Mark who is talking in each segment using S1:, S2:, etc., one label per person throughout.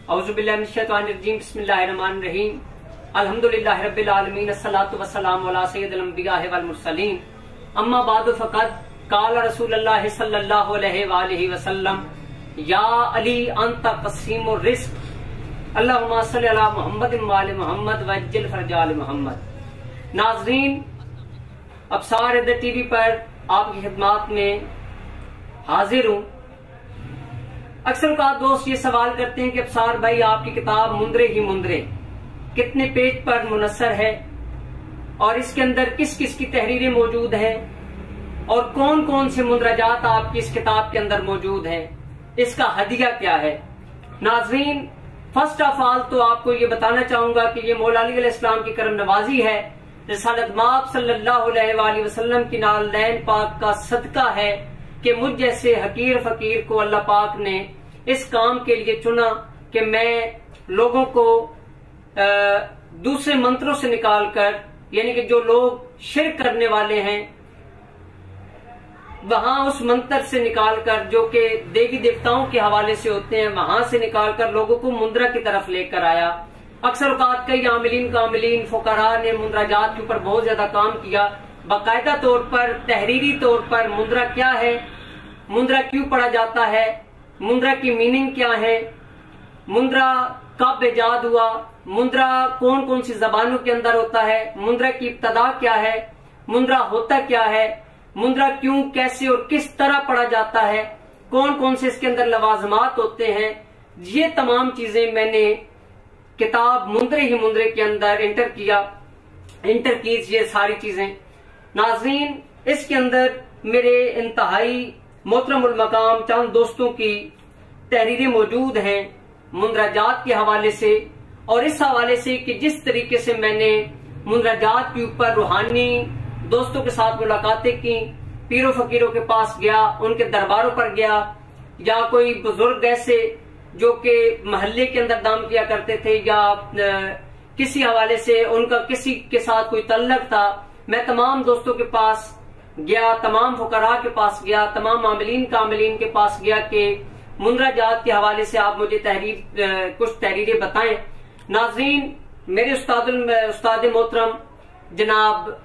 S1: औज़ुबिल्लाहि मिनश्शैतानिर्रजीम बिस्मिल्लाहिर्रहमानिर्रहीम अल्हम्दुलिल्लाहि रब्बिल आलमीन अस्सलातु वस्सलामु अला सय्यिदिल अंबिया'i वल मुरसलीन अम्मा बादु फ़क़द क़ाल रसूलुल्लाहि सल्लल्लाहु अलैहि वसल्लम या अली अंता क़सीमुर रिज़्क़ अल्लाहुम्मा सल्लि अला मुहम्मदिन व आलि मुहम्मद वअज्जिल फ़रजाल मुहम्मद। नाज़रीन, अब्सार इधर टीवी पर आपकी खिदमत में हाजिर हूँ। अक्सर का दोस्त ये सवाल करते हैं कि अब्सार भाई, आपकी किताब मुंदरे ही मुंदरे कितने पेज पर मुनस्सर है और इसके अंदर किस किस की तहरीरें मौजूद हैं और कौन कौन से मुंदरजात आपकी इस किताब के अंदर मौजूद हैं, इसका हदिया क्या है। नाज़रीन, फर्स्ट ऑफ ऑल तो आपको ये बताना चाहूंगा कि ये मौला अली अलैहिस्सलाम की करम नवाजी है, रिसालत माब सल्लल्लाहु अलैहि वसल्लम की नालदैन पाक का सदका है कि मुझ जैसे हकीर फकीर को अल्लाह पाक ने इस काम के लिए चुना कि मैं लोगों को दूसरे मंत्रों से निकालकर, यानी कि जो लोग शिर्क करने वाले हैं वहां उस मंत्र से निकालकर, जो कि देवी देवताओं के हवाले से होते हैं, वहां से निकालकर लोगों को मुंद्रा की तरफ लेकर आया। अक्सर औकात कई आमिलीन कामिलीन फुकरा ने मुंदराजात के ऊपर बहुत ज्यादा काम किया, बाकायदा तौर पर तहरीरी तौर पर मुंद्रा क्या है, मुंद्रा क्यों पढ़ा जाता है, मुंद्रा की मीनिंग क्या है, मुंद्रा कब इजाद हुआ, मुंद्रा कौन कौन सी जबानों के अंदर होता है, मुंद्रा की इब्तदा क्या है, मुंद्रा होता क्या है, मुंद्रा क्यों कैसे और किस तरह पढ़ा जाता है, कौन कौन से इसके अंदर लवाजमात होते हैं, ये तमाम चीजें मैंने किताब मुंदरे ही मुंदरे के अंदर इंटर की ये सारी चीजें। नाज़रीन, इसके अंदर मेरे इंतहाई मोहतरमुल मकाम चंद दोस्तों की तहरीरें मौजूद हैं मुंदराजात के हवाले से, और इस हवाले से कि जिस तरीके से मैंने मुंदराजात के ऊपर रूहानी दोस्तों के साथ मुलाकातें की, पीरों फकीरों के पास गया, उनके दरबारों पर गया, या कोई बुजुर्ग ऐसे जो कि महल्ले के अंदर दाम किया करते थे, या किसी हवाले से उनका किसी के साथ कोई तल्लक था, मैं तमाम दोस्तों के पास गया, तमाम फुकरा के पास गया, तमाम आमिलीन कामिलीन के पास गया कि मुंदराजात के हवाले से आप मुझे कुछ तहरीरें बताएं। नाज़रीन, मेरे उस्ताद मोहतरम जनाब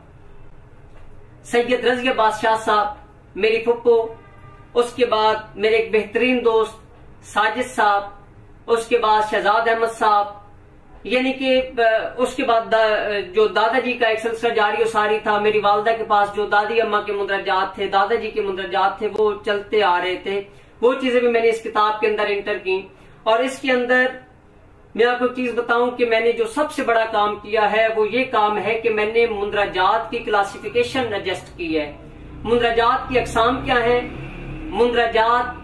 S1: सैयद रज़िया बादशाह साहब, मेरी फुप्पो, उसके बाद मेरे एक बेहतरीन दोस्त साजिद साहब, उसके बाद शहजाद अहमद साहब, यानी कि उसके बाद जो दादाजी का एक सिलसिला जारी सारी था, मेरी वालदा के पास जो दादी अम्मा के मुंदरजात थे, दादाजी के मुंदरजात थे, वो चलते आ रहे थे। वो चीजें भी मैंने इस किताब के अंदर इंटर की। और इसके अंदर मैं आपको एक चीज बताऊं कि मैंने जो सबसे बड़ा काम किया है वो ये काम है कि मैंने मुंदरजात की क्लासिफिकेशन एडजस्ट की है। मुंदरजात की अकसाम क्या है, मुंदरजात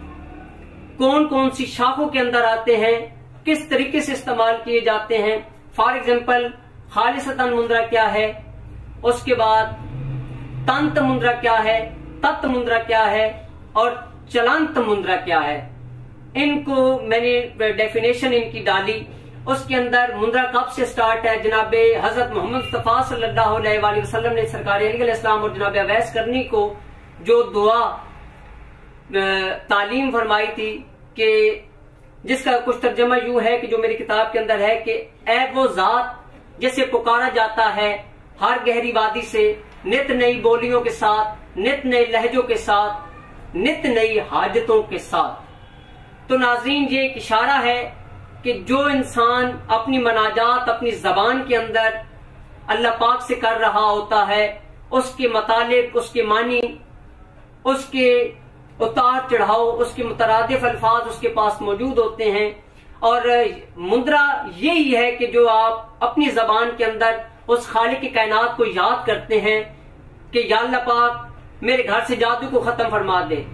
S1: कौन कौन सी शाखों के अंदर आते हैं, किस तरीके से इस्तेमाल किए जाते हैं। फॉर एग्जाम्पल, खालिसतन मुंदरा क्या है, उसके बाद तंत मुंदरा क्या है, तत्त मुंदरा क्या है और चलंत मुंदरा क्या है। इनको मैंने डेफिनेशन इनकी डाली। उसके अंदर मुंदरा कब से स्टार्ट है, जनाबे हजरत मोहम्मद मुस्तफा सल्लल्लाहु अलैहि वसल्लम ने सरकार अली अलैहिस्सलाम और जनाबे अवैस करनी को जो दुआ तालीम फरमाई थी, कि जिसका कुछ तर्जमा यूं है कि जो मेरी किताब के अंदर है कि ऐ वो जात जिसे पुकारा जाता है हर गहरी वादी से, नित नई बोलियों के साथ, नित नए लहजों के साथ, नित नई हाजतों के साथ। तो नाज़रीन, ये एक इशारा है कि जो इंसान अपनी मनाजात अपनी जबान के अंदर अल्लाह पाक से कर रहा होता है, उसके मुतालिक, उसके मानी, उसके उतार चढ़ाव, उसके मुतरादिफ अल्फाज उसके पास मौजूद होते हैं। और मुंदरा यही है कि जो आप अपनी जबान के अंदर उस खालिक की कायनात को याद करते हैं कि या अल्लाह पाक मेरे घर से जादू को खत्म फरमा दे,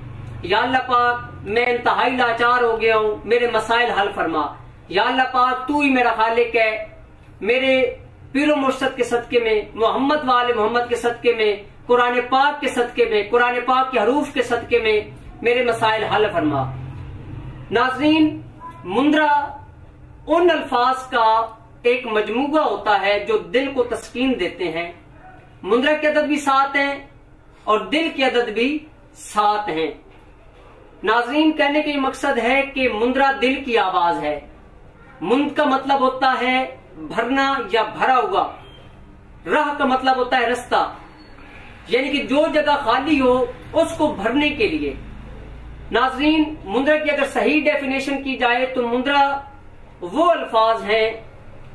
S1: या अल्लाह पाक मैं इंतहाई लाचार हो गया हूं, मेरे मसाइल हल फरमा, या अल्लाह पाक तू ही मेरा खालिक है, मेरे पीरो मुर्शद के सदके में, मोहम्मद वाले मोहम्मद के सदके में, कुरान पाक के सदके में, कुरान पाक के हरूफ के सदके में मेरे मसाइल हल फरमा। नाज़रीन, मुंदरा उन अल्फाज का एक मजमूआ होता है जो दिल को तस्कीन देते हैं। मुंदरा के अदद भी 7 हैं और दिल के अदद भी 7 हैं। नाज़रीन, कहने का ये मकसद है कि मुंदरा दिल की आवाज है। मुंद का मतलब होता है भरना या भरा हुआ, राह का मतलब होता है रास्ता, यानी कि जो जगह खाली हो उसको भरने के लिए। नाज़रीन, मुंद्रा की अगर सही डेफिनेशन की जाए तो मुंद्रा वो अल्फाज हैं,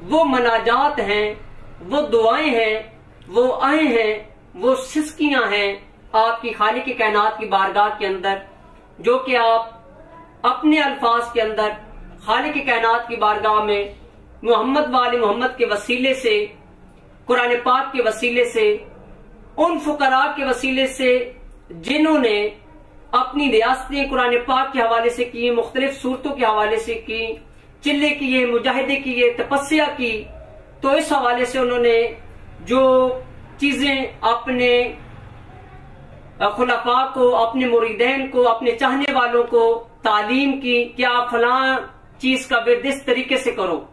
S1: वो मनाजात हैं, वो दुआएं हैं, वो आहें हैं, वो सिस्कियां हैं आपकी खालिक की कायनात की बारगाह के अंदर, जो कि आप अपने अल्फाज के अंदर खालिक की कायनात की बारगाह में मोहम्मद वाले मोहम्मद के वसीले से, कुरान पाक के वसीले से, उन फुकरा के वसीले से जिन्होंने अपनी रियासतें कुरान पाक के हवाले से की, मुख्तलिफ सूरतों के हवाले से की, चिल्ले किए, मुजाहिदे किए, तपस्या की, तो इस हवाले से उन्होंने जो चीजें अपने खुलफा को, अपने मुरीदैन को, अपने चाहने वालों को तालीम की कि आप फलां चीज का विर्द इस तरीके से करो,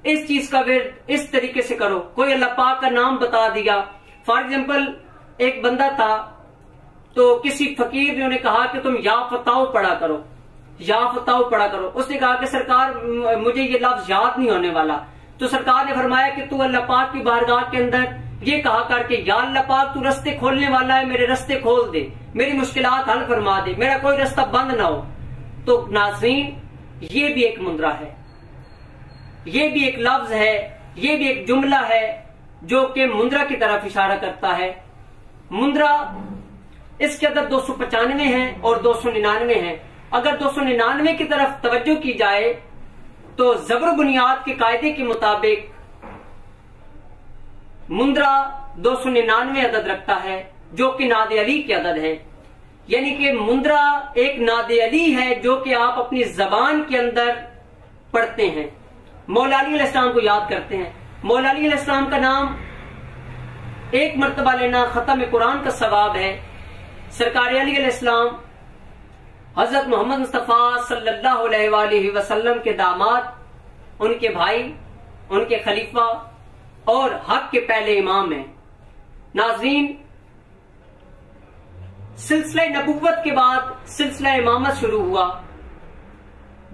S1: इस चीज का विर्द इस तरीके से करो। कोई अल्लाह पाक का नाम बता दिया। फॉर एग्जाम्पल, एक बंदा था तो किसी फकीर ने उन्हें कहा कि तुम या फताओ पढ़ा करो, या फताओ पढ़ा करो। उसने कहा कि सरकार मुझे ये लफ्ज याद नहीं होने वाला। तो सरकार ने फरमाया कि तू अल्लाह पाक की बारगाह के अंदर ये कहा करके, या अल्लाह पाक तू रस्ते खोलने वाला है, मेरे रस्ते खोल दे, मेरी मुश्किलात हल फरमा दे, मेरा कोई रास्ता बंद ना हो। तो नाज़रीन, ये भी एक मुंद्रा है, ये भी एक लफ्ज है, ये भी एक जुमला है जो कि मुंद्रा की तरफ इशारा करता है। मुंद्रा, इसके अंदर 295 है और 299 है। अगर 299 की तरफ तवज्जो की जाए तो जबर बुनियाद के कायदे के मुताबिक मुंद्रा 299 अदद रखता है, जो कि नादे अली की अदद है। यानी कि मुंद्रा एक नादे अली है जो कि आप अपनी जबान के अंदर पढ़ते हैं, मौला अली अलैहिस्सलाम को याद करते हैं। मौला अली अलैहिस्सलाम का नाम एक मर्तबा लेना खत्म कुरान का सवाब है। सरकार अली अलैहिस्सलाम हजरत मोहम्मद मुस्तफा सल्लल्लाहु अलैहि वसल्लम के दामाद, उनके भाई, उनके खलीफा और हक के पहले इमाम हैं। नाज़रीन, सिलसिला नबुव्वत के बाद सिलसिला इमामत शुरू हुआ,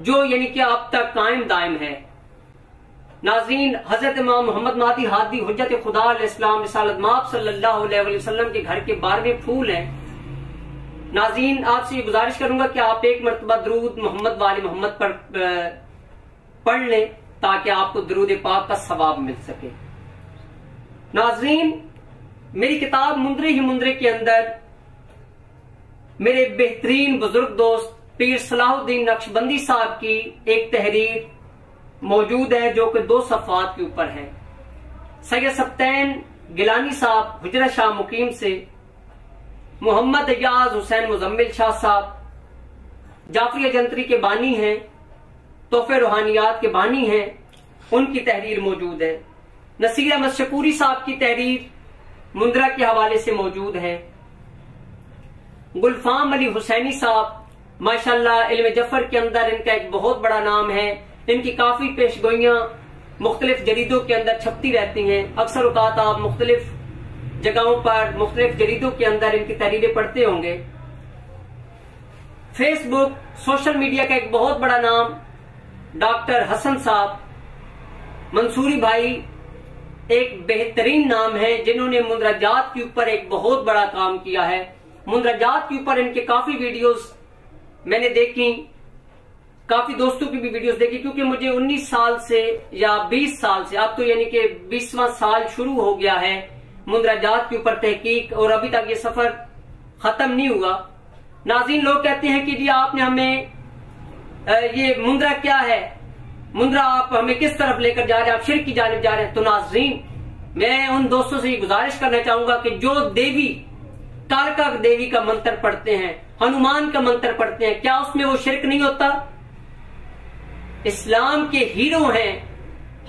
S1: जो यानी कि अब तक कायम दायम है। नाज़रीन, हजरत इमाम मोहम्मद महदी हादी हुज्जत खुदा अलैहिस्सलाम रिसालत माब सल्लल्लाहु अलैहि वसल्लम के घर के 12वें फूल हैं। नाज़रीन, आपसे ये गुजारिश करूंगा कि आप एक मरतबा दरूद मोहम्मद वाले मोहम्मद पर पढ़ लें ताकि आपको दरूद पाक का सवाब मिल सके। नाज़रीन, मेरी किताब मुंद्रे ही मुंद्रे के अंदर मेरे बेहतरीन बुजुर्ग दोस्त पीर सलाहुद्दीन नक्शबंदी साहब की एक तहरीर मौजूद है जो कि 2 सफ़ात के ऊपर है। सैयद सब्तैन गिलानी साहब हुजरा शाह मुकीम से, मोहम्मद अयाज हुसैन मुजम्मिल शाह साहब जाफरी जंतरी के बानी हैं, तोहफे रूहानियात के बानी हैं, उनकी तहरीर मौजूद है। नसीर अहमद शकूरी साहब की तहरीर मुंद्रा के हवाले से मौजूद है। गुलफाम अली हुसैनी साहब, माशाल्लाह इल्म जफर के अंदर इनका एक बहुत बड़ा नाम है। इनकी काफी पेशगोइयां मुख्तलिफ जरीदों के अंदर छपती रहती हैं। अक्सर औकात आप मुख्तलिफ जगहों पर मुख्तलिफ जरीदों के अंदर इनकी तहरीरें पढ़ते होंगे। फेसबुक, सोशल मीडिया का एक बहुत बड़ा नाम डॉक्टर हसन साहब मंसूरी भाई एक बेहतरीन नाम है जिन्होंने मुंदराजात के ऊपर एक बहुत बड़ा काम किया है। मुंदराजात के ऊपर इनके काफी वीडियोस मैंने देखी, काफी दोस्तों की भी वीडियोस देखी, क्योंकि मुझे 19 साल से या 20 साल से, अब तो यानी कि 20वां साल शुरू हो गया है मुंदराजात के ऊपर तहकीक, और अभी तक ये सफर खत्म नहीं हुआ। नाज़रीन, लोग कहते हैं कि जी आपने हमें ये मुंद्रा क्या है, मुंद्रा आप हमें किस तरफ लेकर जा रहे हैं, आप शिर्क की जानिब जा रहे हैं। तो नाज़रीन, मैं उन दोस्तों से ये गुजारिश करना चाहूंगा कि जो देवी कालका देवी का मंत्र पढ़ते हैं, हनुमान का मंत्र पढ़ते हैं, क्या उसमें वो शिर्क नहीं होता? इस्लाम के हीरो हैं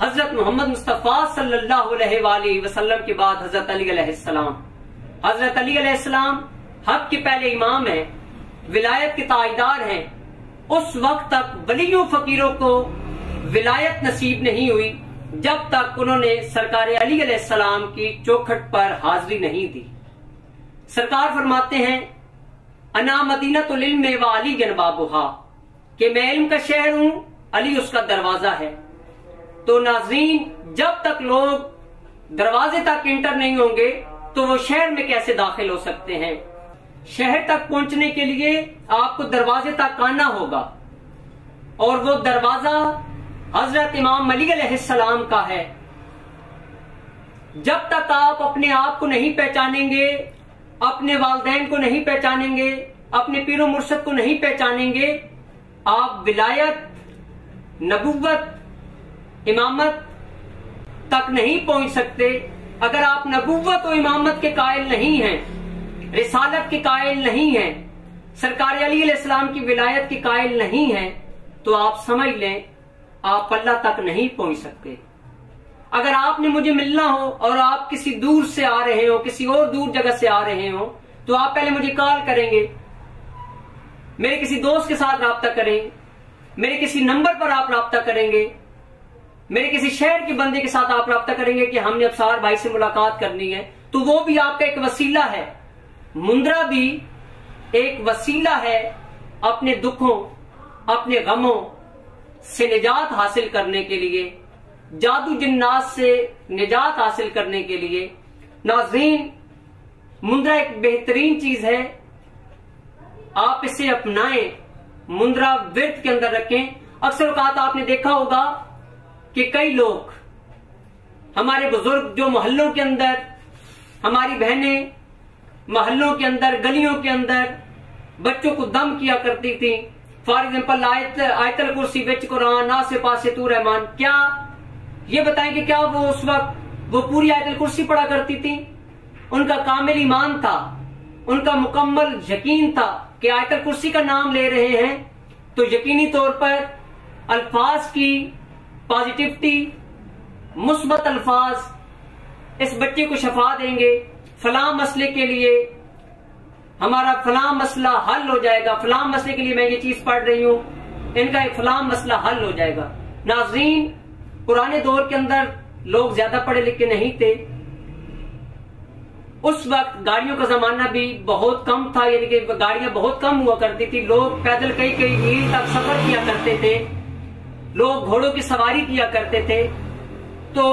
S1: हजरत मोहम्मद मुस्तफा सल्लल्लाहु अलैहि वसल्लम के बाद हजरत अली अलैहिस्सलाम। हजरत अली अलैहिस्सलाम हक के पहले इमाम हैं, विलायत के ताजदार हैं। उस वक्त तक वलियों फकीरों को विलायत नसीब नहीं हुई जब तक उन्होंने सरकार अली अलैहिस्सलाम की चौखट पर हाजिरी नहीं दी। सरकार फरमाते हैं, अना मदीनतुल इल्म व अली जनबाबुहा, कि मैं इल्म का शहर हूं, अली उसका दरवाजा है। तो नाज़रीन, जब तक लोग दरवाजे तक इंटर नहीं होंगे तो वो शहर में कैसे दाखिल हो सकते हैं। शहर तक पहुंचने के लिए आपको दरवाजे तक आना होगा, और वो दरवाजा हजरत इमाम अली अलैहिस्सलाम का है। जब तक आप अपने आप को नहीं पहचानेंगे, अपने वालिदैन को नहीं पहचानेंगे, अपने पीरो मुर्शद को नहीं पहचानेंगे, आप विलायत, नबुव्वत, इमामत तक नहीं पहुंच सकते। अगर आप नबुव्वत और इमामत के कायल नहीं हैं, रिसालत के कायल नहीं हैं, सरकार अली अलैहिस्सलाम की विलायत के कायल नहीं हैं, तो आप समझ लें आप अल्लाह तक नहीं पहुंच सकते। अगर आपने मुझे मिलना हो और आप किसी दूर से आ रहे हो, किसी और दूर जगह से आ रहे हो, तो आप पहले मुझे कॉल करेंगे, मेरे किसी दोस्त के साथ राब्ता करें, मेरे किसी नंबर पर आप राब्ता करेंगे, मेरे किसी शहर के बंदे के साथ आप राब्ता करेंगे कि हमने अफसार भाई से मुलाकात करनी है, तो वो भी आपका एक वसीला है। मुंद्रा भी एक वसीला है अपने दुखों, अपने गमों से निजात हासिल करने के लिए, जादू जिन्नात से निजात हासिल करने के लिए। नाज़रीन, मुंद्रा एक बेहतरीन चीज है, आप इसे अपनाएं, मुंद्रा विर्द के अंदर रखें। अक्सर औकात आपने देखा होगा कि कई लोग, हमारे बुजुर्ग जो मोहल्लों के अंदर, हमारी बहनें मोहल्लों के अंदर, गलियों के अंदर बच्चों को दम किया करती थी। फॉर एग्जाम्पल आयतल कुर्सी विच कुरान आसे पासे तू रहमान, क्या ये बताएं कि क्या वो उस वक्त वो पूरी आयतल कुर्सी पढ़ा करती थी? उनका कामिल ईमान था, उनका मुकम्मल यकीन था कि आयतल कुर्सी का नाम ले रहे हैं तो यकीनी तौर पर अल्फाज की पॉजिटिविटी, मुस्बत अल्फाज इस बच्चे को शफा देंगे, फलां मसले के लिए हमारा फलां मसला हल हो जाएगा, फलां मसले के लिए मैं ये चीज पढ़ रही हूं, इनका एक फलां मसला हल हो जाएगा। नाज़रीन, पुराने दौर के अंदर लोग ज्यादा पढ़े लिखे नहीं थे, उस वक्त गाड़ियों का जमाना भी बहुत कम था, यानी कि गाड़ियां बहुत कम हुआ करती थी, लोग पैदल कई कई मील तक सफर किया करते थे, लोग घोड़ों की सवारी किया करते थे। तो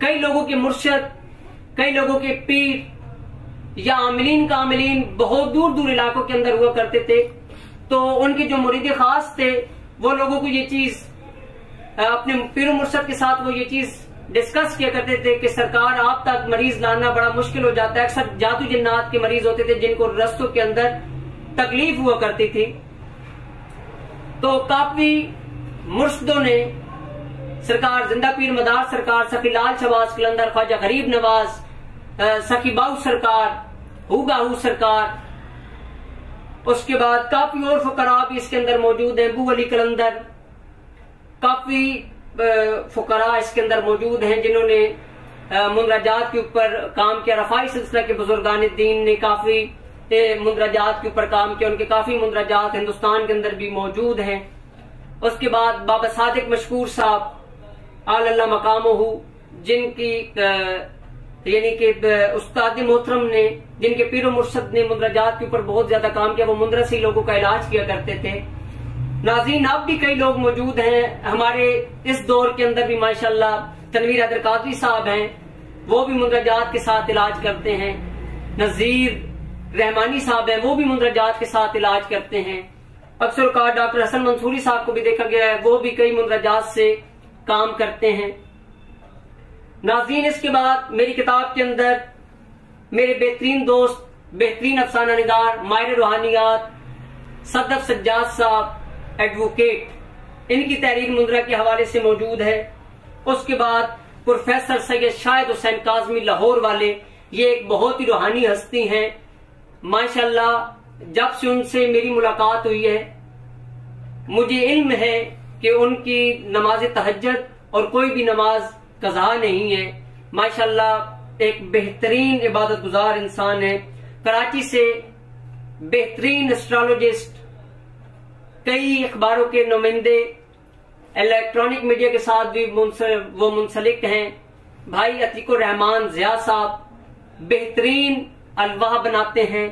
S1: कई लोगों के मुर्शद, कई लोगों के पीर या आमिलीन कामिलीन बहुत दूर दूर इलाकों के अंदर हुआ करते थे, तो उनके जो मुरीद खास थे वो लोगों को ये चीज अपने पीर मुर्शद के साथ वो ये चीज डिस्कस किया करते थे कि सरकार आप तक मरीज लाना बड़ा मुश्किल हो जाता है। अक्सर जादू जिन्नात के मरीज होते थे जिनको रस्तों के अंदर तकलीफ हुआ करती थी। तो काफी मुर्शदों ने सरकार जिंदा पीर मदार सरकार, सखी लाल शहबाज कलंदर, ख्वाजा गरीब नवाज, सखी बाऊ सरकार, हुगाहू सरकार, उसके बाद काफी और फकरा भी इसके अंदर मौजूद हैं, अबू अली कलंदर, काफी फुकरा इसके अंदर मौजूद हैं जिन्होंने मुंदराजात के ऊपर काम किया। रफाई सिलसिला के बुजुर्गान दीन ने काफी मुंदराजात के ऊपर काम किया, उनके काफी मुंदराजात हिंदुस्तान के अंदर भी मौजूद हैं। उसके बाद बाबा सादिक मशकूर साहब आलल्लाह मकामहू, जिनकी यानी कि उस्ताद मोहतरम ने, जिनके पीरो मुर्शद ने मुंदराजात के ऊपर बहुत ज्यादा काम किया, वो मुंदरा से लोगों का इलाज किया करते थे। नाज़रीन, अब भी कई लोग मौजूद हैं हमारे इस दौर के अंदर भी, माशाल्लाह तनवीर हैदर कादरी साहब हैं, वो भी मुंदराजात के साथ इलाज करते हैं। नजीर रहमानी साहब हैं, वो भी मुंदराजात के साथ इलाज करते हैं। अक्सर का डॉक्टर हसन मंसूरी साहब को भी देखा गया है, वो भी कई मुंदराजात से काम करते हैं। नाज़रीन, इसके बाद मेरी किताब के अंदर मेरे बेहतरीन दोस्त, बेहतरीन अफसाना निगार, माहिर रूहानियात सदफ सज्जाद साहब एडवोकेट, इनकी तहरीर मुंदरा के हवाले से मौजूद है। उसके बाद प्रोफेसर सैयद शाहिद हुसैन काजमी लाहौर वाले, ये एक बहुत ही रूहानी हस्ती हैं माशाल्लाह। जब से उनसे मेरी मुलाकात हुई है मुझे इल्म है कि उनकी नमाज तहज्जुद और कोई भी नमाज कज़ा नहीं है। माशाल्लाह एक बेहतरीन इबादत गुजार इंसान है। कराची से बेहतरीन एस्ट्रोलॉजिस्ट, कई अखबारों के नुमाइंदे, इलेक्ट्रॉनिक मीडिया के साथ भी वो मुंसलिक हैं। भाई अतीकुर रहमान जिया साहब बेहतरीन अलवाह बनाते हैं।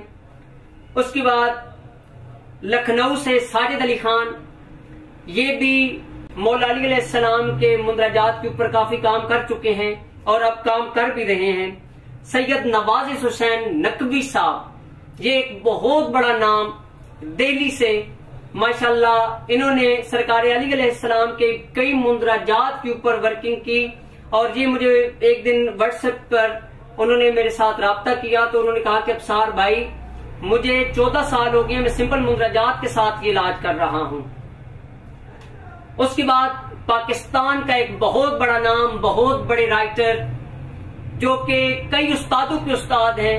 S1: उसके बाद लखनऊ से साजिद अली खान, ये भी मौला अली अलैहिस्सलाम के मुंदरजात के ऊपर काफी काम कर चुके हैं और अब काम कर भी रहे हैं। सैयद नवाजिश हुसैन नकवी साहब, ये एक बहुत बड़ा नाम, दिल्ली से माशाल्लाह इन्होंने सरकार अली अलैहिस्सलाम के कई मुंदरजात के ऊपर वर्किंग की। और ये मुझे एक दिन व्हाट्सएप पर उन्होंने मेरे साथ राब्ता किया तो उन्होंने कहा कि अबसार भाई, मुझे 14 साल हो गए, मैं सिंपल मुंदरजात के साथ ये इलाज कर रहा हूं। उसके बाद पाकिस्तान का एक बहुत बड़ा नाम, बहुत बड़े राइटर, जो कि कई उस्तादों के उस्ताद हैं,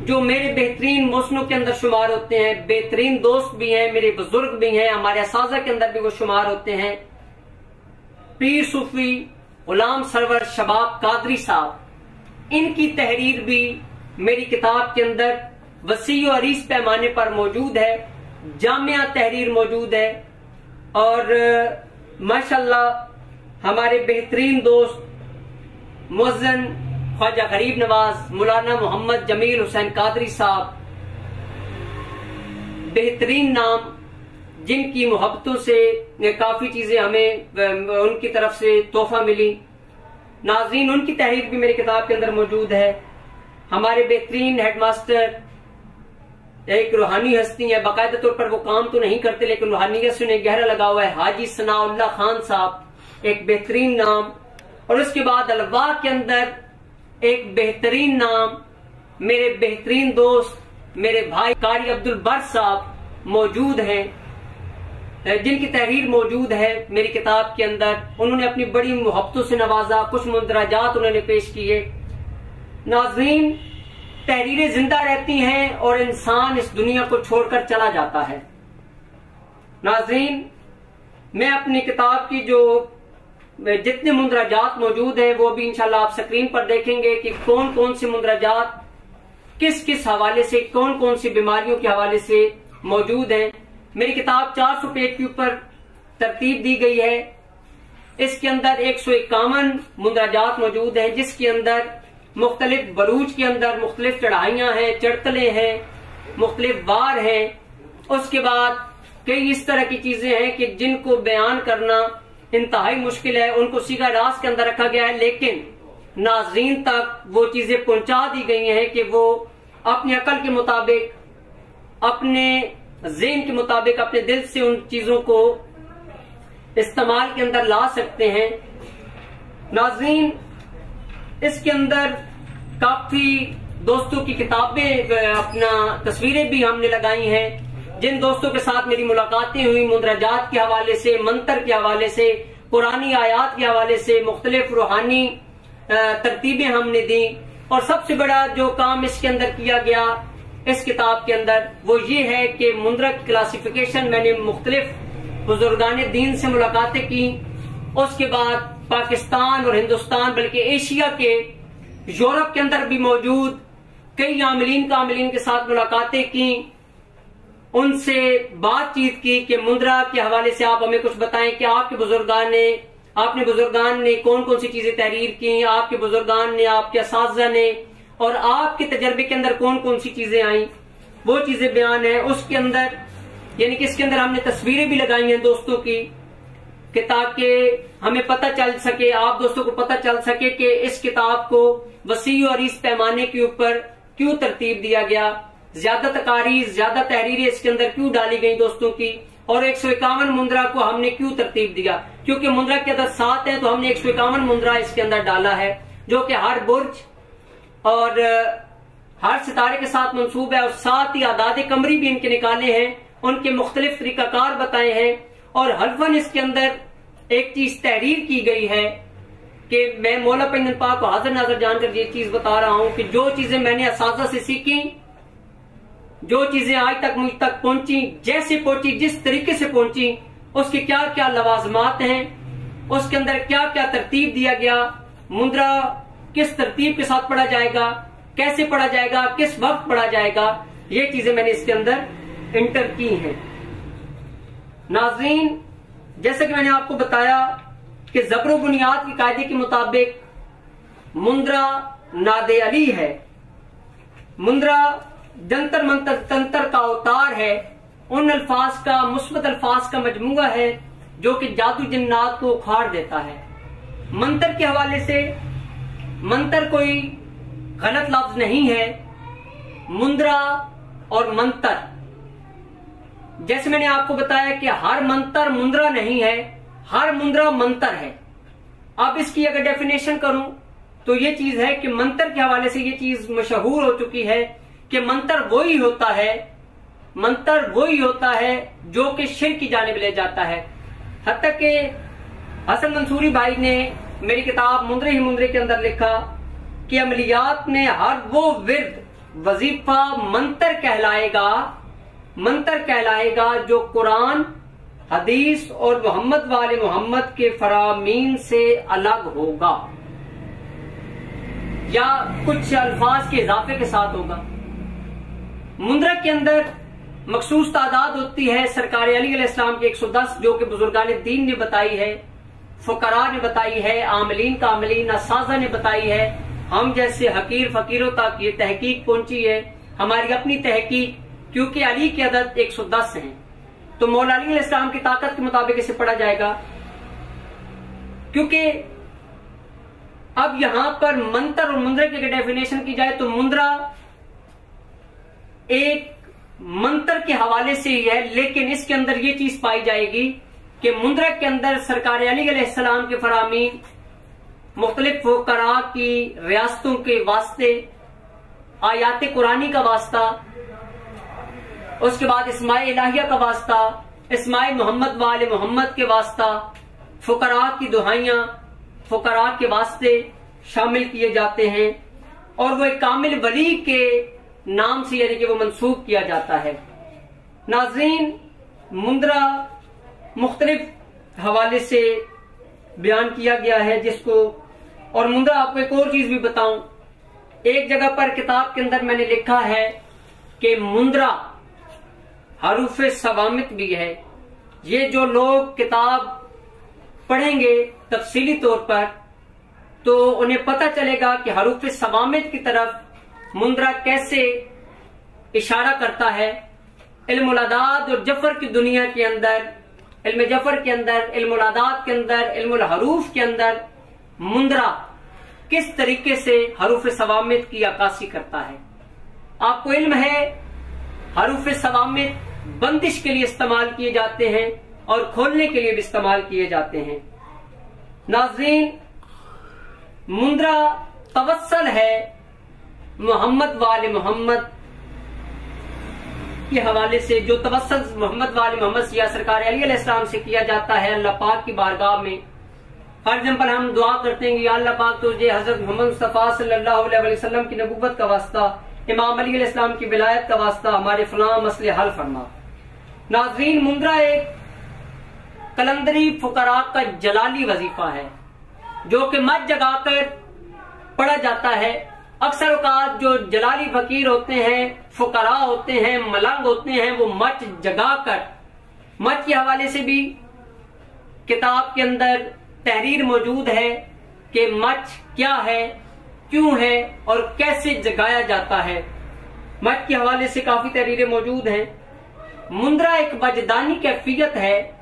S1: जो मेरे बेहतरीन मौसनों के अंदर शुमार होते हैं, बेहतरीन दोस्त भी हैं, मेरे बुजुर्ग भी हैं, हमारे असाज़ा के अंदर भी वो शुमार होते हैं, पीर सूफी गुलाम सरवर शबाब कादरी साहब। इनकी तहरीर भी मेरी किताब के अंदर वसी और अरीज पैमाने पर मौजूद है, जामिया तहरीर मौजूद है। और माशाल्लाह हमारे बेहतरीन दोस्त मुअज्जिन ख्वाजा गरीब नवाज मौलाना मोहम्मद जमील हुसैन कादरी साहब, बेहतरीन नाम, जिनकी मोहब्बतों से काफी चीजें हमें उनकी तरफ से तोहफा मिली। नाज़रीन, उनकी तहरीर भी मेरी किताब के अंदर मौजूद है। हमारे बेहतरीन हेडमास्टर, एक रूहानी हस्ती है, बाकायदा तौर पर वो काम तो नहीं करते लेकिन रूहानियत से उन्हें गहरा लगा हुआ है, हाजी सनाउल्लाह खान साहब, एक बेहतरीन नाम। और उसके बाद अलवा के अंदर एक बेहतरीन नाम, मेरे बेहतरीन दोस्त, मेरे भाई कारी अब्दुल बर साहब मौजूद हैं, जिनकी तहरीर मौजूद है मेरी किताब के अंदर। उन्होंने अपनी बड़ी मोहब्बतों से नवाजा, कुछ मुंदरजात उन्होंने पेश किए। नाज़रीन, तहरीरें जिंदा रहती हैं और इंसान इस दुनिया को छोड़कर चला जाता है। नाज़रीन, मैं अपनी किताब की जो जितने मुंदरजात मौजूद हैं वो भी इंशाल्लाह आप स्क्रीन पर देखेंगे कि कौन कौन से मुंदरजात किस किस हवाले से, कौन कौन सी बीमारियों के हवाले से मौजूद हैं। मेरी किताब 400 पेज के ऊपर तरतीब दी गई है। इसके अंदर 151 मुंदरजात मौजूद हैं, जिसके अंदर मुख्तलिफ बरूज के अंदर मुख्तलिफ चढ़ाइयां हैं, चढ़तले हैं, मुख्तलिफ वार हैं। उसके बाद कई इस तरह की चीजें हैं कि जिनको बयान करना इंतहाई मुश्किल है, उनको सीधा रास के अंदर रखा गया है, लेकिन नाज़रीन तक वो चीजें पहुंचा दी गई हैं कि वो अपनी अकल के मुताबिक, अपने ज़हन के मुताबिक, अपने दिल से उन चीजों को इस्तेमाल के अंदर ला सकते हैं। नाज़रीन, इसके अंदर काफी दोस्तों की किताबें, अपना तस्वीरें भी हमने लगाई हैं। जिन दोस्तों के साथ मेरी मुलाकातें हुई, मुंदरजात के हवाले से, मंत्र के हवाले से, पुरानी आयात के हवाले से, मुख्तलिफ रूहानी तरतीबें हमने दी। और सबसे बड़ा जो काम इसके अंदर किया गया इस किताब के अंदर, वो ये है कि मुंदरा की क्लासिफिकेशन, मैंने मुख्तलिफ बुजुर्गान दीन से मुलाकातें की। उसके बाद पाकिस्तान और हिंदुस्तान, बल्कि एशिया के, यूरोप के अंदर भी मौजूद कई आमिलीन कामिलीन के साथ मुलाकातें की, उनसे बातचीत की कि मुंदरा के हवाले से आप हमें कुछ बताएं कि आपके बुजुर्गान ने कौन कौन सी चीजें तहरीर की, आपके बुजुर्गान ने, आपके असातिज़ा ने, और आपके तजर्बे के अंदर कौन कौन सी चीजें आई, वो चीजें बयान है उसके अंदर। यानी कि इसके अंदर हमने तस्वीरें भी लगाई हैं दोस्तों की, कि ताकि हमें पता चल सके, आप दोस्तों को पता चल सके कि इस किताब को वसी और इस पैमाने के ऊपर क्यों तरतीब दिया गया, ज्यादा तकारीर, ज्यादा तहरीरें इसके अंदर क्यों डाली गई दोस्तों की, और 151 मुंदरा को हमने क्यों तरतीब दिया। क्योंकि मुंदरा के अंदर 7 है तो हमने 151 मुंदरा इसके अंदर डाला है, जो कि हर बुर्ज और हर सितारे के साथ मंसूब है। और साथ ही आदाद कमरी भी इनके निकाले हैं, उनके मुख्तलिफ तरीकाकार बताए हैं। और हल्फन इसके अंदर एक चीज तहरीर की गई है कि मैं मौला पैगंबर पाक को हाजिर नाज़र जानकर ये चीज बता रहा हूं कि जो चीजें मैंने असातिज़ा से सीखी, जो चीजें आज तक मुझ तक पहुंची, जैसे पहुंची, जिस तरीके से पहुंची, उसके क्या क्या लवाजमात हैं, उसके अंदर क्या क्या तरतीब दिया गया, मुंदरा किस तरतीब के साथ पढ़ा जाएगा, कैसे पढ़ा जाएगा, किस वक्त पढ़ा जाएगा, ये चीजें मैंने इसके अंदर इंटर की हैं। नाज़रीन, जैसे कि मैंने आपको बताया कि ज़ब्र बुनियाद के कायदे के मुताबिक मुंदरा नादे अली है। मुंदरा जंतर मंतर तंत्र का अवतार है, उन अल्फाज का, मुस्बत अल्फाज का मजमुआ है जो कि जादू जिन्नात को उखाड़ देता है। मंत्र के हवाले से, मंत्र कोई गलत लफ्ज नहीं है। मुंद्रा और मंत्र, जैसे मैंने आपको बताया कि हर मंत्र मुंद्रा नहीं है, हर मुंद्रा मंत्र है। अब इसकी अगर डेफिनेशन करूं तो ये चीज है कि मंत्र के हवाले से ये चीज मशहूर हो चुकी है कि मंत्र वही होता है, मंत्र वही होता है जो कि शिर्क की जानिब ले जाता है। हत्ता कि हसन मंसूरी भाई ने मेरी किताब मुंद्रे ही मुंद्रे के अंदर लिखा कि अमलियात में हर वो विर्द वजीफा मंत्र कहलाएगा, मंत्र कहलाएगा जो कुरान, हदीस और मोहम्मद वाले मोहम्मद के फरामीन से अलग होगा या कुछ अल्फाज के इजाफे के साथ होगा। मुंद्रा के अंदर मखसूस तादाद होती है। सरकार अली अलैहिस्सलाम की 110 जो कि बुजुर्गान दीन ने बताई है, फुकरा ने बताई है, आमलीन कामलीन असाजा ने बताई है, हम जैसे हकीर फकीरों तक ये तहकीक पहुंची है, हमारी अपनी तहकीक, क्योंकि अली की अदद 110 है तो मौला अली अलैहिस्सलाम की ताकत के मुताबिक इसे पढ़ा जाएगा। क्योंकि अब यहां पर मंत्र और मुंद्रा की डेफिनेशन की जाए तो मुंद्रा एक मंत्र के हवाले से ही है, लेकिन इसके अंदर ये चीज पाई जाएगी कि मुंद्रा के अंदर सरकार अली अलैहिस्सलाम के फरामीन, मुख्तलिफ फुकरा की रियासतों के वास्ते, आयात कुरानी का वास्ता, उसके बाद इस्माए इलाहिया का वास्ता, इस्माए मोहम्मद वाले मोहम्मद के वास्ता, फुकरा की दुहाइयां, फुकरा के वास्ते शामिल किए जाते हैं और वो एक कामिल वली के नाम से यानी कि वो मंसूब किया जाता है। नाज़रीन, मुंद्रा मुख्तलिफ हवाले से बयान किया गया है जिसको, और मुंद्रा आपको एक और चीज भी बताऊं, एक जगह पर किताब के अंदर मैंने लिखा है कि मुंद्रा हरूफ सवामित भी है। ये जो लोग किताब पढ़ेंगे तफसीली तौर पर तो उन्हें पता चलेगा कि हरूफ सवामित की तरफ मुंद्रा कैसे इशारा करता है। इल्मुल अदाद और जफर की दुनिया के अंदर, इल्म जफर के अंदर, इल्मुल अदाद के अंदर, इल्मुल हरूफ के अंदर मुंद्रा किस तरीके से हरूफ सवामित की अक्कासी करता है। आपको इल्म है हरूफ सवामित बंदिश के लिए इस्तेमाल किए जाते हैं और खोलने के लिए भी इस्तेमाल किए जाते हैं। नाज़रीन, मुंद्रा तवस्सल है मोहम्मद वाले मोहम्मद के हवाले से, जो तवस्सल मोहम्मद वाले मोहम्मद या सरकार अली अलैहिस्सलाम से किया जाता है अल्लाह पाक की बारगाह में। फॉर एग्जाम्पल हम दुआ करते हैं कि अल्लाह पाक तुझे हजरत मोहम्मद मुस्तफा सल्लल्लाहु अलैहि वसल्लम की नबूवत का वास्ता, इमाम अली अलैहिस्सलाम की विलायत का वास्ता हमारे फलां मसले हल फरमा। नाज़रीन, मुंद्रा एक कलंदरी फुकरा का जलाली वजीफा है जो कि मत जगाकर पढ़ा जाता है। अक्सर औकात जो जलाली फकीर होते हैं, फुकरा होते हैं, मलंग होते हैं, वो मच जगाकर, मच के हवाले से भी किताब के अंदर तहरीर मौजूद है कि मच क्या है, क्यों है और कैसे जगाया जाता है। मच के हवाले से काफी तहरीरें मौजूद हैं। मुंद्रा एक वजदानी कैफियत है,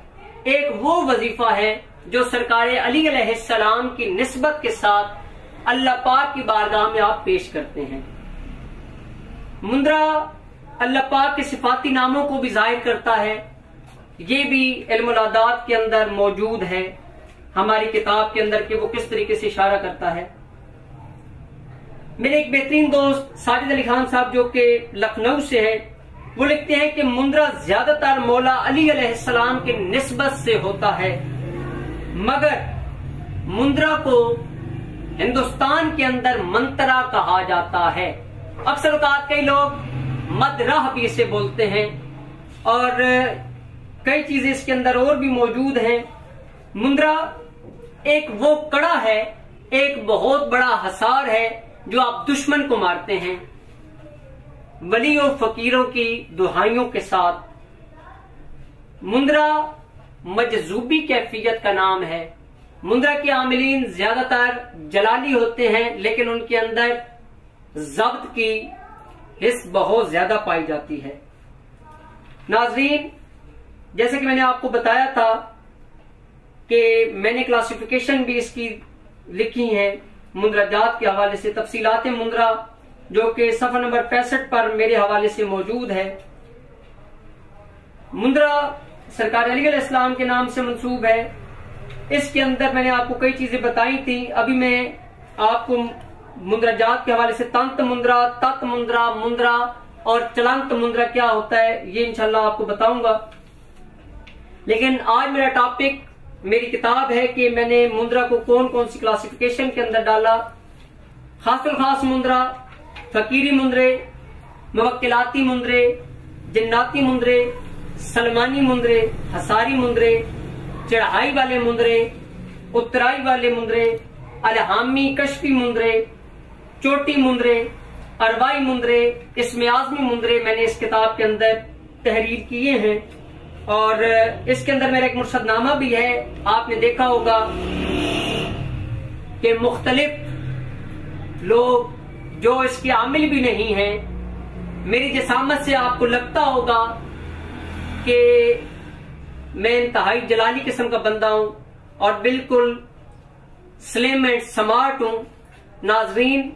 S1: एक वो वजीफा है जो सरकार अली अलैहिस्सलाम की निस्बत के साथ अल्लाह पाक की बारगाह में आप पेश करते हैं। मुंद्रा अल्लाह पाक के सिफाती नामों को भी जाहिर करता है। ये भी इल्मुल अदाद के अंदर मौजूद है हमारी किताब के अंदर कि वो किस तरीके से इशारा करता है। मेरे एक बेहतरीन दोस्त साजिद अली खान साहब जो कि लखनऊ से है, वो लिखते हैं कि मुंद्रा ज्यादातर मौला अली अलैहिस्सलाम की निस्बत से होता है, मगर मुंद्रा को हिंदुस्तान के अंदर मंत्रा कहा जाता है। अक्सर औकात कई लोग मदराह भी इसे बोलते हैं और कई चीजें इसके अंदर और भी मौजूद हैं। मुंद्रा एक वो कड़ा है, एक बहुत बड़ा हसार है जो आप दुश्मन को मारते हैं वली और फकीरों की दुहाइयों के साथ। मुंद्रा मजजूबी कैफियत का नाम है। मुंद्रा के आमिलीन ज्यादातर जलाली होते हैं, लेकिन उनके अंदर जब्त की हिस्स बहुत ज्यादा पाई जाती है। नाज़रीन, जैसे कि मैंने आपको बताया था कि मैंने क्लासिफिकेशन भी इसकी लिखी है मुंदराजात के हवाले से, तफसीलात मुंदरा, जो कि सफा नंबर 65 पर मेरे हवाले से मौजूद है। मुंदरा सरकार अली अलैहिस्सलाम के नाम से मंसूब है। इसके अंदर मैंने आपको कई चीजें बताई थी। अभी मैं आपको मुंदराजात के हवाले से तंत मुंदरा, तत् मुंदरा, मुंदरा और चलंत मुंदरा क्या होता है ये इंशाल्लाह आपको बताऊंगा। लेकिन आज मेरा टॉपिक, मेरी किताब है कि मैंने मुंदरा को कौन कौन सी क्लासिफिकेशन के अंदर डाला। खासुल खास मुंदरा, फकीरी मुंदरे, मुवक्किलाती मुंदरे, जन्नाती मुंदरे, सलमानी मुंदरे, हसारी मुंदरे, चढ़ाई वाले मुंदरे, उतराई वाले मुंदरे, अलहामी कशफी मुंदरे, चोटी मुंदरे, अरवाई मुंदरे, इसमें आजमी मुंदरे मैंने इस किताब के अंदर तहरीर किए हैं। और इसके अंदर मेरा एक मुर्शदनामा भी है। आपने देखा होगा कि मुख्तलिफ लोग जो इसके आमिल भी नहीं हैं, मेरी जसामत से आपको लगता होगा कि मैं इंतहाई जलाली किस्म का बंदा हूं और बिल्कुल स्लिम एंड स्मार्ट हूं। नाजरीन,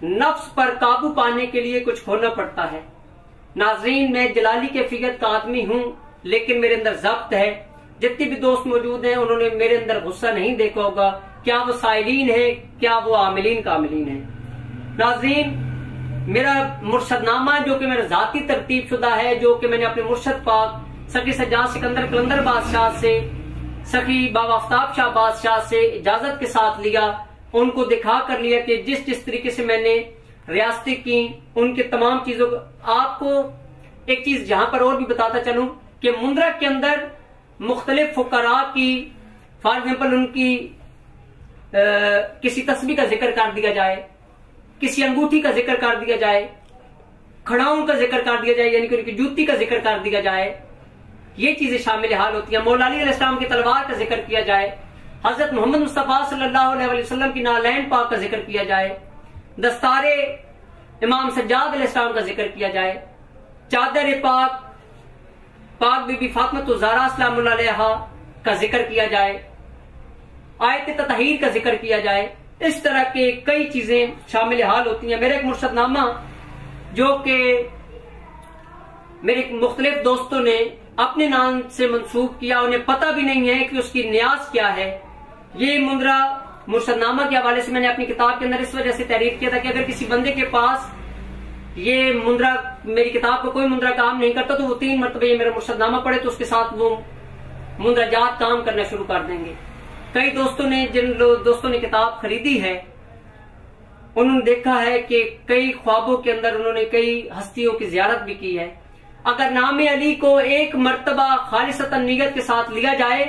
S1: नफ्स पर काबू पाने के लिए कुछ खोना पड़ता है। नाजरीन, मैं जलाली कैफियत का आदमी हूं, लेकिन मेरे अंदर जब्त है। जितने भी दोस्त मौजूद हैं उन्होंने मेरे अंदर गुस्सा नहीं देखा होगा। क्या वो साइलीन है, क्या वो आमिलीन कामिलीन है। नाजरीन, मेरा मुर्शदनामा जो कि मेरा जाती तरतीब शुदा है, जो कि मैंने अपने मुर्शद पाक सखी सज्जाद सिकंदर कलंदर बादशाह से, सखी बाबा आफ्ताब शाह बादशाह से इजाजत के साथ लिया, उनको दिखा कर लिया कि जिस जिस तरीके से मैंने रियासतें की, उनके तमाम चीजों को। आपको एक चीज जहां पर और भी बताता चलूं कि मुंदरा के अंदर मुख्तलिफ फुकरा की, फॉर एग्जाम्पल उनकी किसी तस्बीह का जिक्र कर दिया जाए, किसी अंगूठी का जिक्र कर दिया जाए, खड़ाओं का जिक्र कर दिया जाए, यानी कि उनकी जूती का जिक्र कर दिया जाए, ये चीजें शामिल हाल होती है। मौला अली अलैहिस्सलाम की तलवार का जिक्र किया जाए, हजरत मोहम्मद मुस्तफा सल्लल्लाहु अलैहि वसल्लम की नालैन पाक का जिक्र किया जाए, दस्तारे इमाम सज्जाद अलैहिस्सलाम का जिक्र किया जाए, चादर पाक बीबी फातिमा ज़हरा सलामुल्लाह अलैहा का जिक्र किया जाए, आयत ततहीर का जिक्र किया जाए। इस तरह के कई चीजें शामिल हाल होती हैं। मेरा एक मुर्शदनामा जो कि मेरे मुख्तलिफ दोस्तों ने अपने नाम से मंसूब किया, उन्हें पता भी नहीं है कि उसकी न्याज क्या है। ये मुंदरा मुर्शदनामा के हवाले से मैंने अपनी किताब के अंदर इस वजह से तहरीर किया था कि अगर किसी बंदे के पास ये मुंदरा, मेरी किताब को कोई मुंदरा काम नहीं करता, तो वो 3 मरतबे ये मेरा मुर्शदनामा पढ़े तो उसके साथ वो मुंदराजात काम करना शुरू कर देंगे। कई दोस्तों ने, जिन दोस्तों ने किताब खरीदी है, उन्होंने देखा है कि कई ख्वाबों के अंदर उन्होंने कई हस्तियों की जियारत भी की है। अगर नाम अली को एक मर्तबा खालिसतन नियत के साथ लिया जाए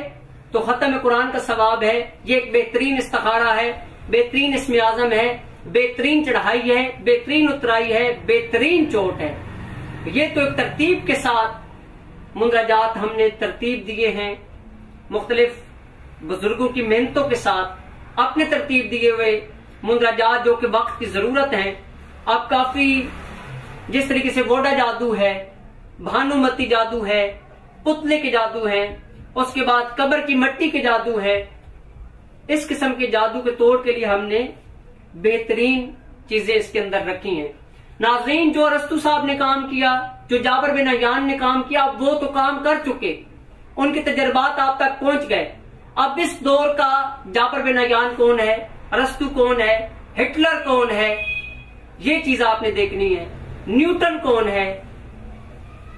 S1: तो खत्म कुरान का सवाब है। ये एक बेहतरीन इस्तिखारा है, बेहतरीन इस्म आजम है, बेहतरीन चढ़ाई है, बेहतरीन उतराई है, बेहतरीन चोट है। ये तो एक तरतीब के साथ मुंदराजात हमने तरतीब दिए हैं, मुख्तलिफ बुजुर्गों की मेहनतों के साथ अपने तरतीब दिए हुए मुंदराजात जो कि वक्त की जरूरत है। अब काफी जिस तरीके से वोडा जादू है, भानुमती जादू है, पुतले के जादू है, उसके बाद कब्र की मिट्टी के जादू है, इस किस्म के जादू के तोड़ के लिए हमने बेहतरीन चीजें इसके अंदर रखी हैं। नाज़रीन, जो अरस्तु साहब ने काम किया, जो जाबर बिन अय्यान ने काम किया, वो तो काम कर चुके, उनके तजर्बात आप तक पहुंच गए। अब इस दौर का जाबर बिन अय्यान कौन है, अरस्तु कौन है, हिटलर कौन है, ये चीज आपने देखनी है। न्यूटन कौन है,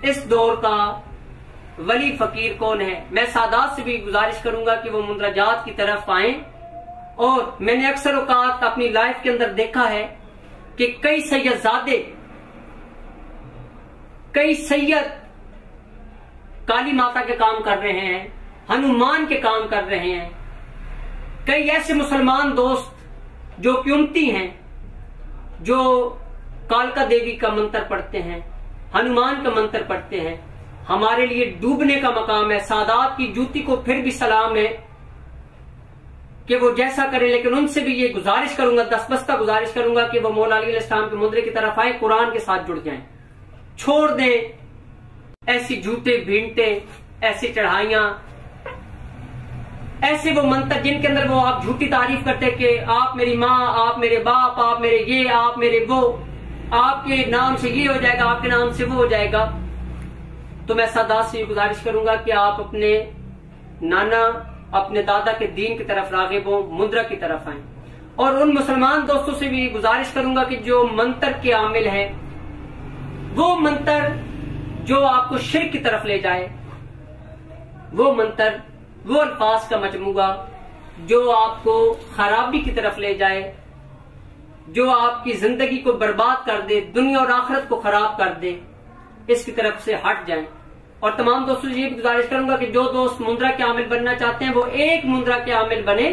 S1: इस दौर का वली फकीर कौन है। मैं सादात से भी गुजारिश करूंगा कि वो मुंदराजात की तरफ आए। और मैंने अक्सर औकात अपनी लाइफ के अंदर देखा है कि कई सैयदजादे, कई सैयद काली माता के काम कर रहे हैं, हनुमान के काम कर रहे हैं। कई ऐसे मुसलमान दोस्त जो कि उम्मती हैं, जो कालका देवी का मंत्र पढ़ते हैं, हनुमान का मंत्र पढ़ते हैं। हमारे लिए डूबने का मकाम है। सादात की जूती को फिर भी सलाम है कि वो जैसा करें, लेकिन उनसे भी ये गुजारिश करूंगा, दस्तबस्ता गुजारिश करूंगा कि वो मौला अली अलैहिस्सलाम के मुंदरे की तरफ आए, कुरान के साथ जुड़ जाएं, छोड़ दें ऐसी झूठे भींटे, ऐसी चढ़ाइयां ऐसे वो मंत्र जिनके अंदर वो आप झूठी तारीफ करते कि आप मेरी माँ, आप मेरे बाप, आप मेरे ये, आप मेरे वो, आपके नाम से ये हो जाएगा, आपके नाम से वो हो जाएगा। तो मैं सादात से गुजारिश करूंगा कि आप अपने नाना, अपने दादा के दीन की तरफ रागिब हो, मुद्रा की तरफ आए। और उन मुसलमान दोस्तों से भी गुजारिश करूंगा कि जो मंत्र के आमिल हैं, वो मंत्र जो आपको शिर्क की तरफ ले जाए, वो मंत्र, वो अल्फाज का मजमूआ जो आपको खराबी की तरफ ले जाए, जो आपकी जिंदगी को बर्बाद कर दे, दुनिया और आखिरत को खराब कर दे, इसकी तरफ से हट जाएं। और तमाम दोस्तों से ये भी गुजारिश करूंगा कि जो दोस्त मुंद्रा के आमिल बनना चाहते हैं वो एक मुंद्रा के आमिल बने,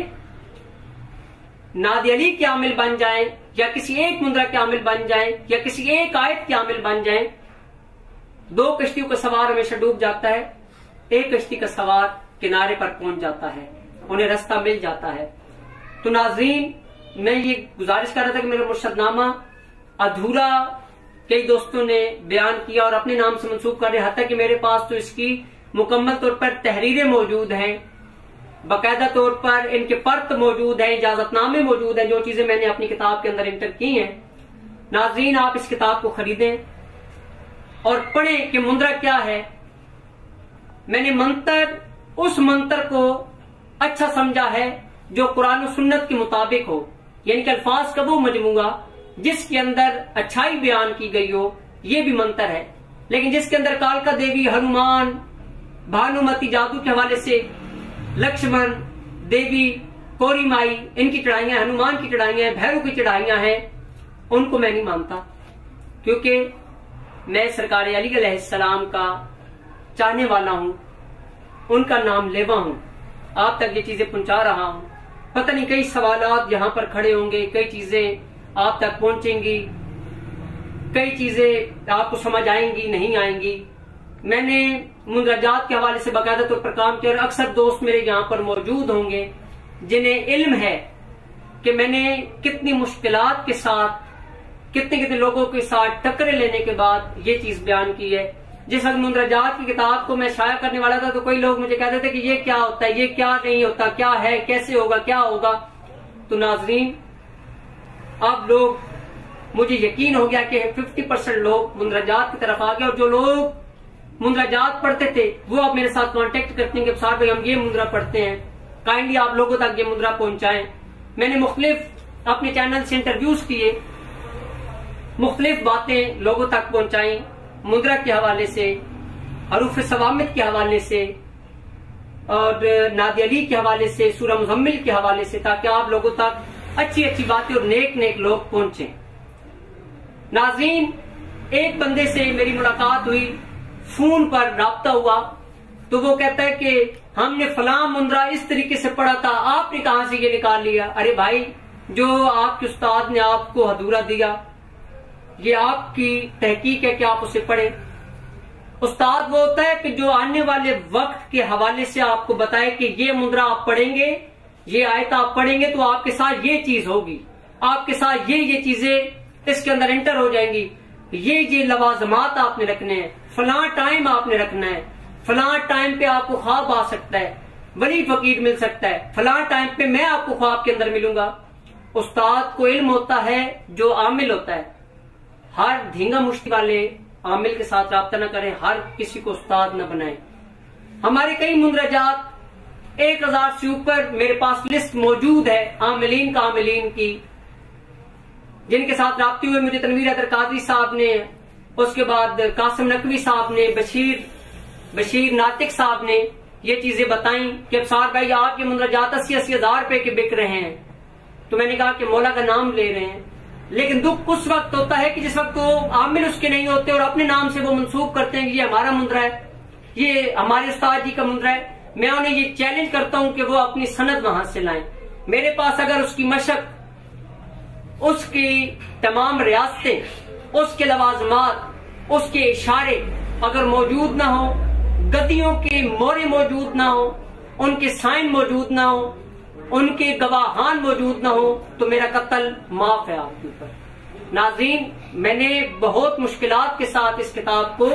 S1: नादी अली के आमिल बन जाएं, या किसी एक मुंद्रा के आमिल बन जाएं, या किसी एक आयत के आमिल बन जाएं। दो कश्तियों का सवार हमेशा डूब जाता है, एक कश्ती का सवार किनारे पर पहुंच जाता है, उन्हें रास्ता मिल जाता है। तो नाज़रीन, मैं ये गुजारिश कर रहा था कि मेरा मुर्शदनामा अधूरा कई दोस्तों ने बयान किया और अपने नाम से मंसूब कर रहे, हत्ता कि मेरे पास तो इसकी मुकम्मल तौर पर तहरीरें मौजूद हैं, बाकायदा तौर पर इनके पर्त मौजूद हैं, इजाजतनामे मौजूद हैं, जो चीजें मैंने अपनी किताब के अंदर इंटर की हैं। नाज़रीन, आप इस किताब को खरीदें और पढ़ें कि मुंद्रा क्या है। मैंने मंत्र, उस मंत्र को अच्छा समझा है जो कुरान और सुन्नत के मुताबिक हो, यानी कि अल्फाज का वो मजमूआ जिसके अंदर अच्छाई बयान की गई हो, ये भी मंत्र है। लेकिन जिसके अंदर कालका देवी, हनुमान, भानुमती जादू के हवाले से, लक्ष्मण देवी, कोरी माई, इनकी चढ़ाइयां, हनुमान की चढ़ाइयां, भैरव की चढ़ाइयां हैं, उनको मैं नहीं मानता, क्योंकि मैं सरकार अली अलैहिस्सलाम का चाहने वाला हूं, उनका नाम लेवा हूं, आप तक ये चीजें पहुंचा रहा हूं। पता नहीं कई सवालात यहां पर खड़े होंगे, कई चीजें आप तक पहुंचेंगी, कई चीजें आपको समझ आएंगी, नहीं आएंगी। मैंने मुंदराजात के हवाले से बाकायदा तौर पर काम किया और अक्सर दोस्त मेरे यहाँ पर मौजूद होंगे जिन्हें इल्म है कि मैंने कितनी मुश्किलात के साथ, कितने कितने लोगों के साथ टक्करे लेने के बाद ये चीज बयान की है। जिस वक्त मुंदराजात की किताब को मैं शाया करने वाला था तो कोई लोग मुझे कहते थे कि ये क्या होता है, ये क्या नहीं होता, क्या है, कैसे होगा, क्या होगा। तो नाजरीन, अब लोग, मुझे यकीन हो गया कि 50% लोग मुंदराजात की तरफ आ गए, और जो लोग मुंदराजात पढ़ते थे वो अब मेरे साथ कांटेक्ट करते हैं कि साहब भाई हम ये मुंदरा पढ़ते हैं, काइंडली आप लोगों तक ये मुंदरा पहुंचाएं। मैंने मुख्तलिफ अपने चैनल से इंटरव्यूज किए, मुख्तलिफ बातें लोगों तक पहुंचाई, मुंदरा के हवाले से, हरूफ सवामित के हवाले से और नादी अली के हवाले से, सूरह मुज़म्मिल के हवाले से, ताकि आप लोगों तक अच्छी अच्छी बातें और नेक नेक लोग पहुंचे। नाज़रीन, एक बंदे से मेरी मुलाकात हुई, फोन पर राब्ता हुआ, तो वो कहता है कि हमने फलां मुंदरा इस तरीके से पढ़ा था, आपने कहां से ये निकाल लिया। अरे भाई, जो आपके उस्ताद ने आपको अधूरा दिया, ये आपकी तहकीक है कि आप उसे पढ़े। उस्ताद वो होता है कि जो आने वाले वक्त के हवाले से आपको बताए कि ये मुंदरा आप पढ़ेंगे, ये आयत आप पढ़ेंगे तो आपके साथ ये चीज होगी, आपके साथ ये चीजें इसके अंदर एंटर हो जाएंगी, ये लवाजमात आपने रखने हैं, फलां टाइम आपने रखना है, फलां टाइम पे आपको ख्वाब आ सकता है, वली फकीर मिल सकता है, फलां टाइम पे मैं आपको ख्वाब के अंदर मिलूंगा। उस्ताद को इल्म होता है जो आमिल होता है। हर धींगा मुश्ती वाले आमिल के साथ राब्ता न करें, हर किसी को उस्ताद न बनाएं। हमारे कई मुंदराजात 1000 से ऊपर मेरे पास लिस्ट मौजूद है आमिलीन कामिलीन की, जिनके साथ राब्ते हुए मुझे तनवीर हैदर कादरी साहब ने, उसके बाद कासिम नकवी साहब ने, बशीर नातिक साहब ने ये चीजें बताई कि अफसार भाई आपके मुंदराजात 80-80 हजार रुपए के बिक रहे हैं। तो मैंने कहा कि मौला का नाम ले रहे हैं, लेकिन दुख उस वक्त होता है कि जिस वक्त वो आमिल उसके नहीं होते और अपने नाम से वो मंसूब करते हैं कि ये हमारा मुंदरा है, ये हमारे उस्ताद जी का मुंदरा है। मैं उन्हें ये चैलेंज करता हूं कि वो अपनी सनद वहां से लाएं। मेरे पास अगर उसकी मशक, उसकी तमाम रियासतें, उसके लवाजमात, उसके इशारे अगर मौजूद ना हो, गद्दियों के मोरे मौजूद ना हो, उनके साइन मौजूद ना हो, उनके गवाहान मौजूद ना हो, तो मेरा कत्ल माफ है आपके ऊपर। नाज़रीन, मैंने बहुत मुश्किलात के साथ इस किताब को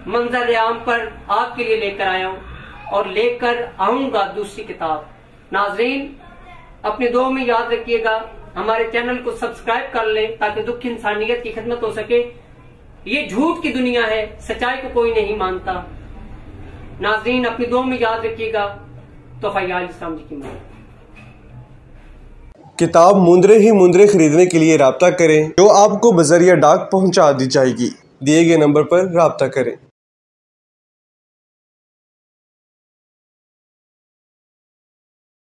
S1: मंजर आम पर आपके लिए लेकर आया हूं और लेकर आऊंगा दूसरी किताब। नाजरीन, अपनी दुआ में याद रखिएगा, हमारे चैनल को सब्सक्राइब कर लें ताकि दुख इंसानियत की खिदमत हो सके। ये झूठ की दुनिया है, सच्चाई को कोई नहीं मानता। नाजरीन, अपनी दुआ में याद रखिएगा। तो फैयाल इस्लाम जी की मदद।
S2: किताब मुंदरे ही मुंदरे खरीदने के लिए राब्ता करें, जो आपको बजरिया डाक पहुंचा दी जाएगी। दिए गए नंबर पर राब्ता करें।